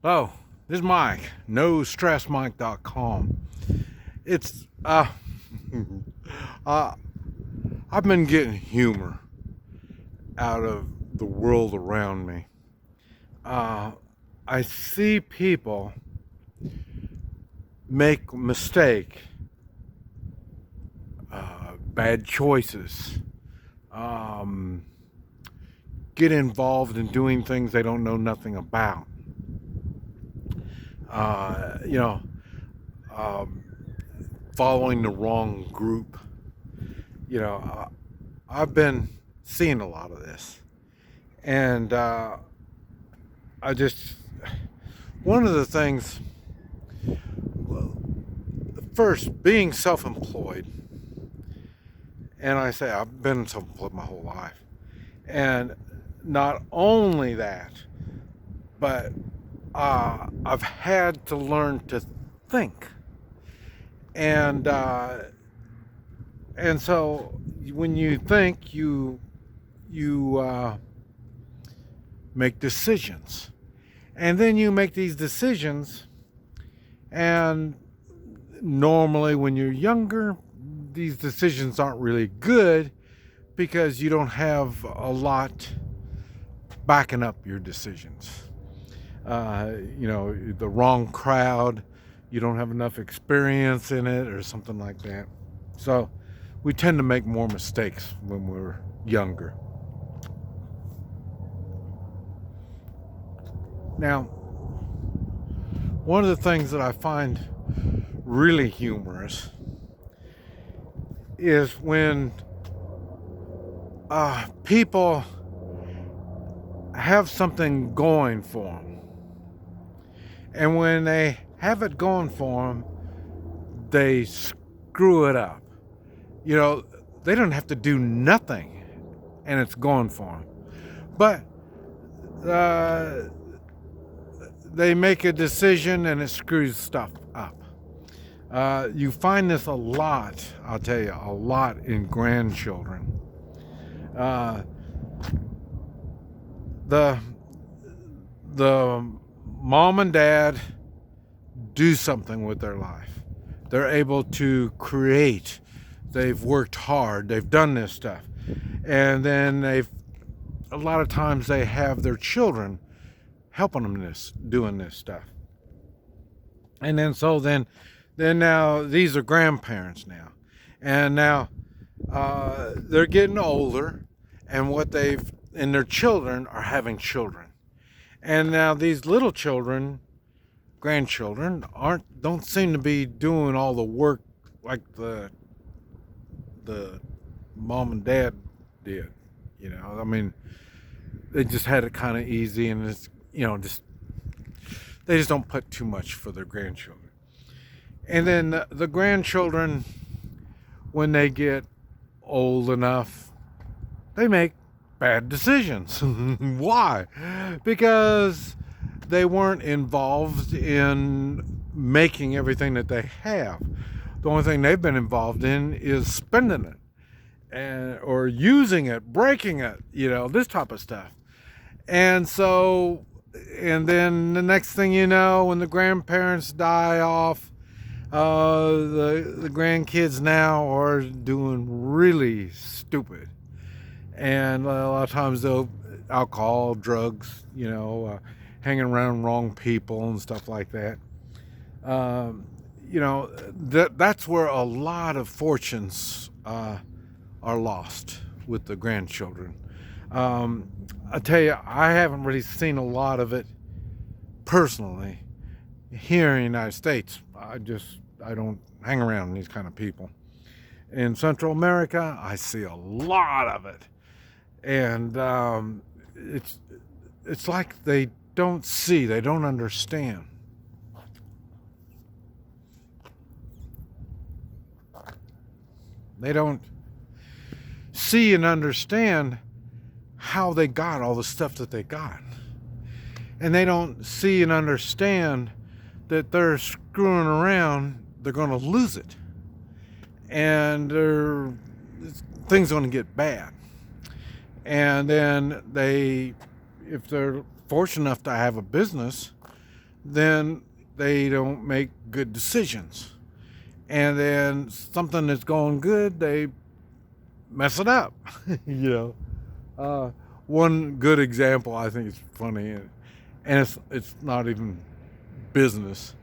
Hello, this is Mike, NoStressMike.com. It's, uh, I've been getting humor out of the world around me. Uh, I see people make mistake, bad choices, um, get involved in doing things they don't know nothing about. Uh, you know, um, Following the wrong group. You know, I've been seeing a lot of this, and I just one of the things. Well, first, being self-employed, and I say I've been self-employed my whole life, and not only that, but I've had to learn to think, and so when you think, you make decisions, and then you make these decisions, and normally when you're younger, these decisions aren't really good because you don't have a lot backing up your decisions. The wrong crowd, you don't have enough experience in it, or something like that. So we tend to make more mistakes when we're younger. Now, one of the things that I find really humorous is when people have something going for them. And when they have it going for them, they screw it up. You know, they don't have to do nothing, and it's going for them. But they make a decision, and it screws stuff up. You find this a lot, I'll tell you, a lot in grandchildren. Uh, the the mom and dad do something with their life. They're able to create. They've worked hard. They've done this stuff, and then a lot of times they have their children helping them doing this stuff, and then now these are grandparents now, and now they're getting older, and their children are having children. And now these little children, grandchildren, don't seem to be doing all the work like the mom and dad did. I mean, they just had it kind of easy, and it's they just don't put too much for their grandchildren. And then the grandchildren, when they get old enough, they make bad decisions. Why? Because they weren't involved in making everything that they have. The only thing they've been involved in is spending it, or using it, breaking it, this type of stuff. And then the next thing you know, when the grandparents die off, the grandkids now are doing really stupid. And a lot of times they'll alcohol, drugs, hanging around wrong people and stuff like that. That's where a lot of fortunes are lost with the grandchildren. I tell you, I haven't really seen a lot of it personally here in the United States. I don't hang around these kind of people. In Central America, I see a lot of it. And it's like they don't understand. They don't see and understand how they got all the stuff that they got. And they don't see and understand that they're screwing around, they're going to lose it. And things are going to get bad. And then if they're fortunate enough to have a business, then they don't make good decisions. And then something that's going good, they mess it up. you know. One good example, I think it's funny, and it's not even business,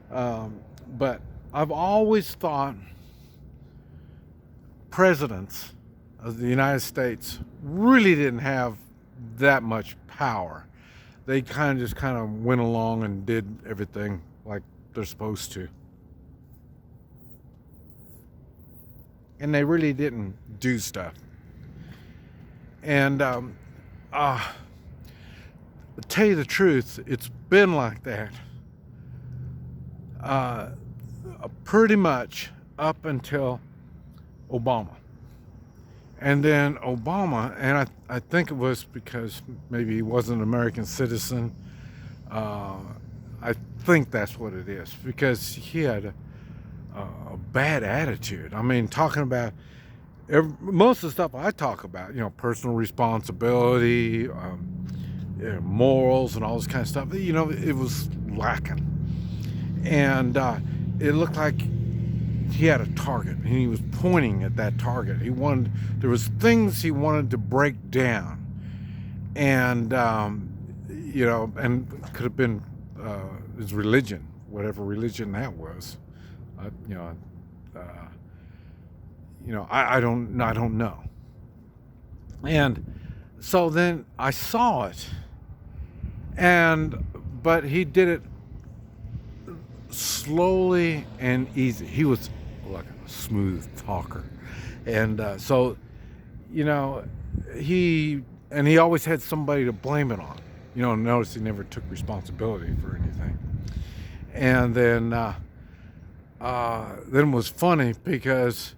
but I've always thought presidents of the United States really didn't have that much power. They kind of went along and did everything like they're supposed to. And they really didn't do stuff. And to tell you the truth, it's been like that pretty much up until Obama. And then Obama, and I think it was because maybe he wasn't an American citizen. I think that's what it is, because he had a bad attitude. I mean, talking about most of the stuff I talk about, personal responsibility, morals, and all this kind of stuff, it was lacking. And it looked like he had a target, and he was pointing at that target. There was things he wanted to break down, and and could have been his religion, whatever religion that was. I don't know. And so then I saw it, but he did it slowly and easy. He was like a smooth talker, and he always had somebody to blame it on. Notice he never took responsibility for anything. And then it was funny because,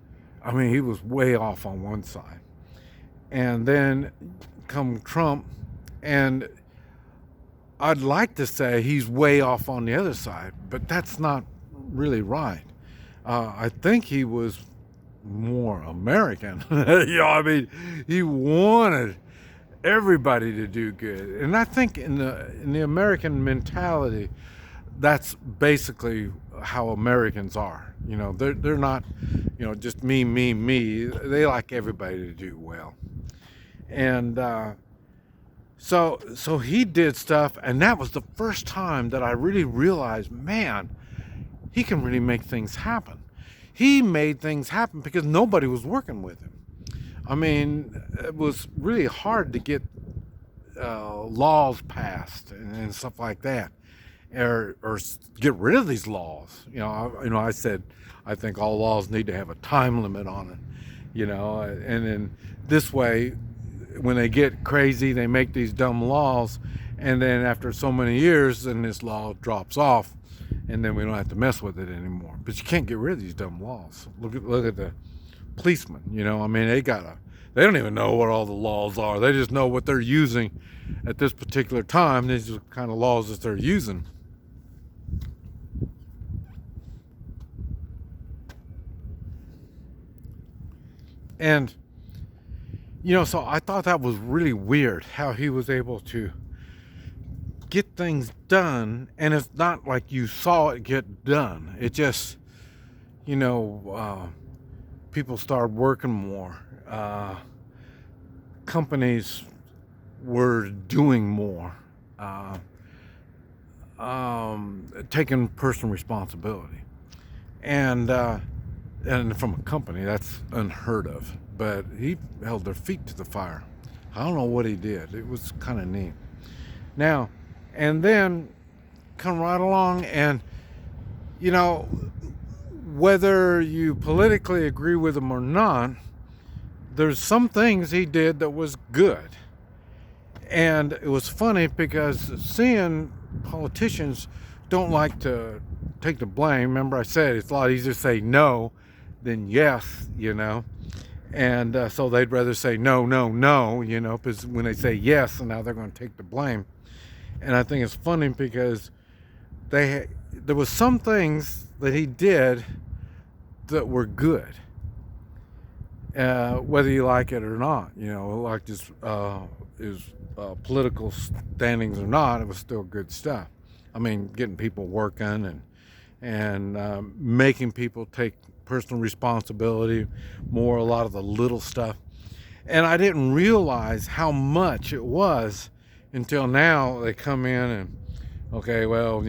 he was way off on one side, and then come Trump, and I'd like to say he's way off on the other side, but that's not really right. I think he was more American. He wanted everybody to do good, and I think in the American mentality, that's basically how Americans are. They're not, just me. They like everybody to do well, and so he did stuff, and that was the first time that I really realized, man, he can really make things happen. He made things happen because nobody was working with him. It was really hard to get laws passed and stuff like that, or get rid of these laws. I said I think all laws need to have a time limit on it. And then this way, when they get crazy, they make these dumb laws, and then after so many years, then this law drops off, and then we don't have to mess with it anymore. But you can't get rid of these dumb laws. Look at the policemen. They don't even know what all the laws are. They just know what they're using at this particular time. These are the kind of laws that they're using. And so I thought that was really weird how he was able to get things done, and it's not like you saw it get done. It just, people started working more. Companies were doing more, taking personal responsibility, and from a company, that's unheard of. But he held their feet to the fire. I don't know what he did. It was kind of neat. Now, and then come right along, and whether you politically agree with him or not, there's some things he did that was good. And it was funny because seeing politicians don't like to take the blame. Remember I said it's a lot easier to say no than yes, and so they'd rather say no, because when they say yes, and now they're going to take the blame. And I think it's funny because there was some things that he did that were good, whether you like it or not. Like his political standings or not, it was still good stuff. I mean, getting people working and making people take personal responsibility, more a lot of the little stuff. And I didn't realize how much it was until now. They come in and, okay, well,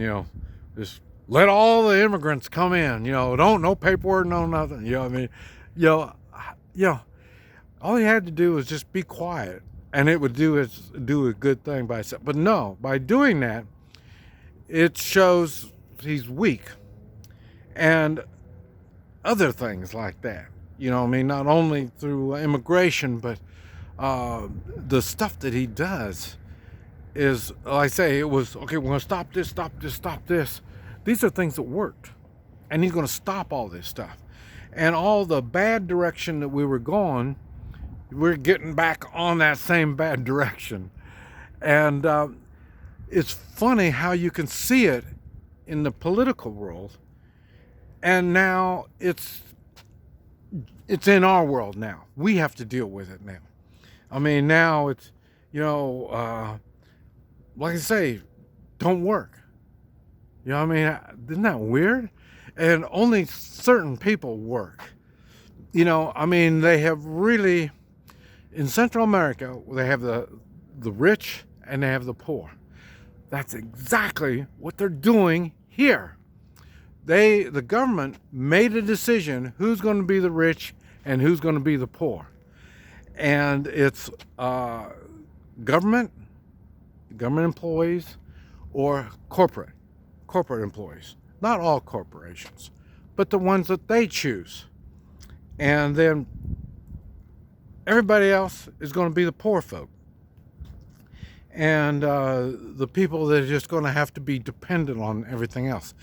just let all the immigrants come in, no paperwork, no nothing, I mean, you know, you know, all he had to do was just be quiet and it would do a good thing by itself. But no, by doing that, it shows he's weak and other things like that. I mean, not only through immigration, but the stuff that he does is, like I say, it was, okay, we're going to stop this, stop this, stop this. These are things that worked. And he's going to stop all this stuff. And all the bad direction that we were going, we're getting back on that same bad direction. And it's funny how you can see it in the political world. And now it's in our world now. We have to deal with it now. I mean, now it's, like I say, don't work. I mean, isn't that weird? And only certain people work. I mean, they have really, in Central America, they have the rich and they have the poor. That's exactly what they're doing here. The government made a decision who's going to be the rich and who's going to be the poor. And it's government employees or corporate employees. Not all corporations, but the ones that they choose. And then everybody else is going to be the poor folk. And the people that are just going to have to be dependent on everything else.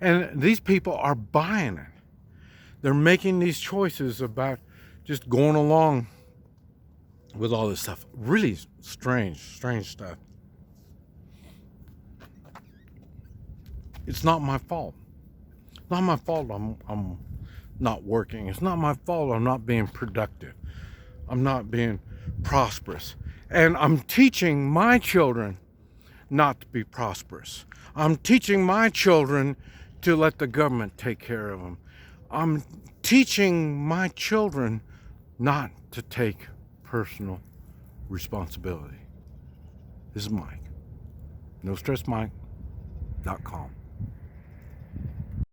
And these people are buying it. They're making these choices about just going along with all this stuff. Really strange stuff. It's not my fault. It's not my fault I'm not working. It's not my fault I'm not being productive. I'm not being prosperous. And I'm teaching my children not to be prosperous. I'm teaching my children to let the government take care of them. I'm teaching my children not to take personal responsibility. This is Mike. NoStressMike.com.